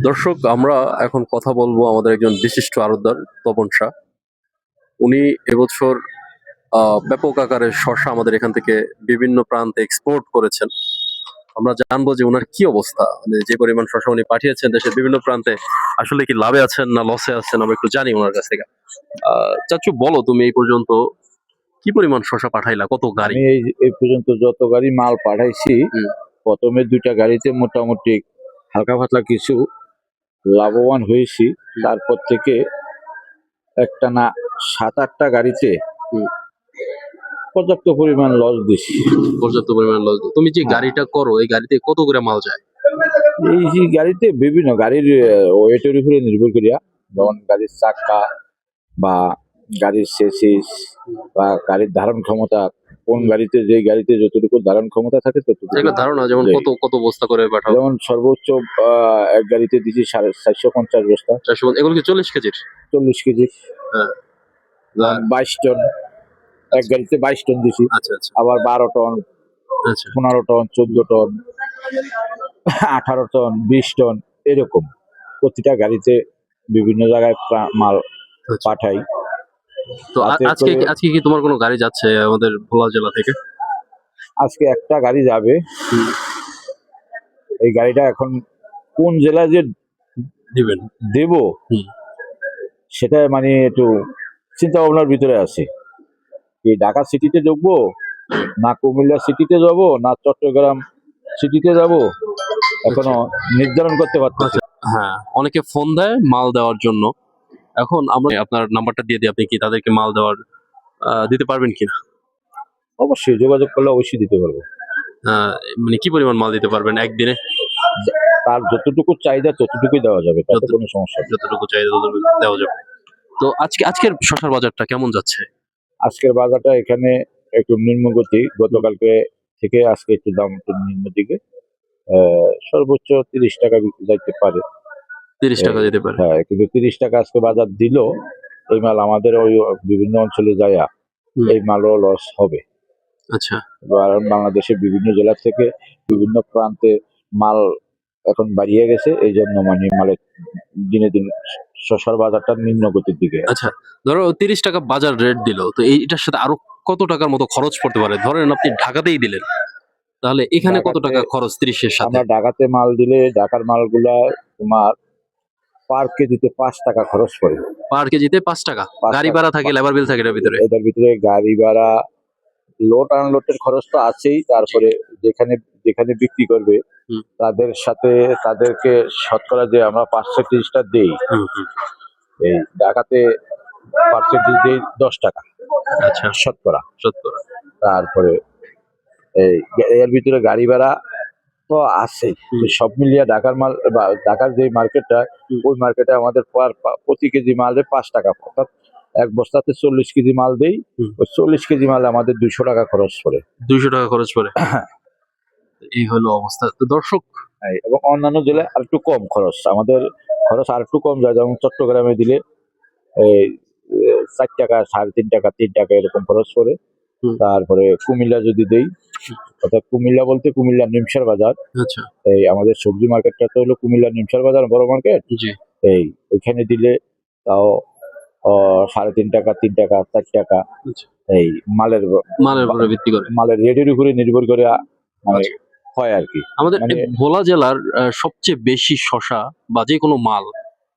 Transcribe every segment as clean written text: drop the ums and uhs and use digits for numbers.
দর্শক, আমরা এখন কথা বলবো আমাদের একজন বিশিষ্ট আড়তদার তপন শাহ। উনি এবছর ব্যাপক আকারের শসা আমাদের এখান থেকে বিভিন্ন প্রান্তে এক্সপোর্ট করেছেন। আমরা জানবো যে ওনার কি অবস্থা, মানে যে পরিমাণ শসা উনি পাঠিয়েছেন দেশের বিভিন্ন প্রান্তে, আসলে কি লাভে আছেন না লসে আছেন, আমরা একটু জানি ওনার কাছ থেকে। চাচু, বলো তুমি এই পর্যন্ত কি পরিমাণ শসা পাঠাইলা, কত গাড়ি? আমি এই পর্যন্ত যত গাড়ি মাল পাঠাইছি, প্রথমে 2টা গাড়িতে মোটামুটি হালকা পাতলা কিছু লাভবান হয়েছি। তারপর থেকে একটা না 7-8টা গাড়িতে পর্যাপ্ত পরিমাণ লস দিছি। পর্যাপ্ত পরিমাণ লস। তুমি যে গাড়িটা করো, এই গাড়িতে কত করে মাল যায়? এই যে গাড়িতে বিভিন্ন গাড়ির ওয়েটের উপরে নির্ভর করিয়া, যেমন গাড়ির চাকা বা গাড়ির চেসিস বা গাড়ির ধারণ ক্ষমতা, কোন গাড়িতে যে গাড়িতে যতটুকু ধারণ ক্ষমতা থাকে ততটুকু ধারণা, যেমন কত কত বস্তা করে পাঠাও? যেমন সর্বোচ্চ এক গাড়িতে দিচ্ছি 450 বস্তা। 400? এগুলো কি 40 কেজির? 40 কেজি। হ্যাঁ, 22 টন। এক গাড়িতে 22 টন দিছি। আচ্ছা আচ্ছা। আবার 12 টন, আচ্ছা, 15 টন, 14 টন, 18 টন, 20 টন, এরকম প্রতিটা গাড়িতে বিভিন্ন জায়গায় মাল পাঠাই। তো আজকে কি তোমার কোনো গাড়ি যাচ্ছে আমাদের ভোলা জেলা থেকে? আজকে একটা গাড়ি যাবে। এই গাড়িটা এখন কোন জেলায় যে দেব সেটা মানে একটু চিন্তা ভাবনার ভিতরে আছে। এই ঢাকা সিটিতে ঢুকবো, না কুমিল্লা সিটিতে যাব, না চট্টগ্রাম সিটিতে যাব, এখনো নির্ধারণ করতে পারতেছি। হ্যাঁ, অনেকে ফোন দেয় মাল দেওয়ার জন্য। এখন আমরা আপনার নাম্বারটা দিয়ে দিই, আপনি কি তাদেরকে মাল দিতে পারবেন কিনা? অবশ্যই যোগাযোগ করলে অবশ্যই দিতে পারবো। মানে কি পরিমাণ মাল দিতে পারবেন একদিনে? তার যতটুকু চাহিদা ততটুকুই দেওয়া যাবে, তাতে কোনো সমস্যা নেই। যতটুকু চাহিদা ততটুকু দেওয়া যাবে। তো আজকের শসার বাজারটা কেমন যাচ্ছে? আজকের বাজারটা এখানে একটু নিম্নগতি, গতকালকে থেকে আজকে একটু দাম একটু নিম্ন দিকে। সর্বোচ্চ 30 টাকা বিক্রি যাইতে পারে। 30 টাকা যেতে পারে? হ্যাঁ, কিন্তু 30 টাকা আজকে বাজার দিল। এই মাল আমাদের ওই বিভিন্ন অঞ্চলে যায়, এই মালও লস হবে। আচ্ছা। কারণ বাংলাদেশের বিভিন্ন জেলা থেকে বিভিন্ন প্রান্তে মাল এখন বাড়িয়ে গেছে, এই জন্য মানে মালের দিনে দিন শসার বাজারটা নিম্ন গতির দিকে। আচ্ছা, ধরো 30 টাকা বাজার রেট দিল, তো এইটার সাথে আরো কত টাকার মতো খরচ পড়তে পারে? ধরেন আপনি ঢাকাতেই দিলেন, তাহলে এখানে কত টাকা খরচ 30-এর সাথে? আমরা ঢাকাতে মাল দিলে ঢাকার মালগুলা তোমার পার কেজিতে 5 টাকা খরচ পড়ে। পার কেজিতে 5 টাকা? গাড়ি ভাড়া থাকে, লেবার বিল থাকে এর ভিতরে? এটার ভিতরে গাড়ি ভাড়া, লোড আনলোডের খরচ তো আছেই। তারপরে যেখানে যেখানে বিক্রি করবে তাদের সাথে তাদেরকে শতকরা যে আমরা পার্সেন্টেজটা দেই, এই ঢাকাতে পার্সেন্টেজ দেই 10 টাকা। আচ্ছা, শতকরা। তারপরে এর ভিতরে গাড়ি ভাড়া তো আছেই। সব মিলিয়ে ঢাকার মাল বা ঢাকার যে মার্কেটটা, ওই মার্কেটে আমাদের প্রতি কেজি মালে 5 টাকা, অর্থাৎ এক বস্তাতে 40 কেজি মাল দেই। ওই 40 কেজি মালে আমাদের 200 টাকা খরচ পড়ে। 200 টাকা খরচ পড়ে। এই হলো অবস্থা। তো দর্শক, এবং অন্যান্য জেলায় আর একটু কম খরচ, আমাদের খরচ আর একটু কম যায়। যেমন চট্টগ্রামে দিলে এই 4 টাকা, 3.5 টাকা, 3 টাকা এরকম খরচ পড়ে। তারপরে কুমিল্লা যদি দেই, অর্থাৎ কুমিল্লা বলতে কুমিল্লা নিমসার বাজার। আচ্ছা, এই আমাদের সবজি মার্কেটটা তো হলো কুমিল্লা নিমসার বাজার, বড় মার্কেট। এই ওইখানে দিলে তাও 3.5 টাকা, 3 টাকা, 4 টাকা। এই মালের উপরে ভিত্তি করে, মালের রেটের উপরে নির্ভর করে মানে হয় আর কি। আমাদের ভোলা জেলার সবচেয়ে বেশি শসা বা যে কোনো মাল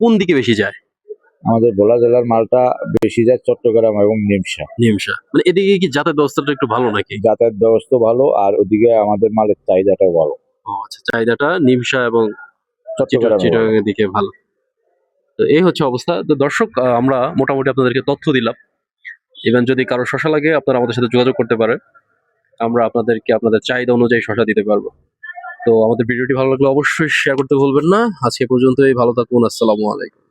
কোন দিকে বেশি যায়? আমাদের ভোলা জেলার মালটা বেশি যায় চট্টগ্রাম এবং নিমসা। মানে এদিকে কি যাতায়াত ব্যবস্থাটা একটু ভালো নাকি? যাতায়াত ব্যবস্থা ভালো, আর ওদিকে আমাদের মালের চাহিদাটাও ভালো। আচ্ছা, চাহিদাটা নিমসা এবং চিটাগাং এর দিকে ভালো। তো এই হচ্ছে অবস্থা। তো দর্শক, আমরা মোটামুটি আপনাদেরকে তথ্য দিলাম। ইভেন যদি কারো শসা লাগে, আপনারা আমাদের সাথে যোগাযোগ করতে পারেন। আমরা আপনাদেরকে আপনাদের চাহিদা অনুযায়ী শসা দিতে পারবো। তো আমাদের ভিডিওটি ভালো লাগলে অবশ্যই শেয়ার করতে ভুলবেন না। আজকে পর্যন্তই, ভালো থাকুন। আসসালামু আলাইকুম।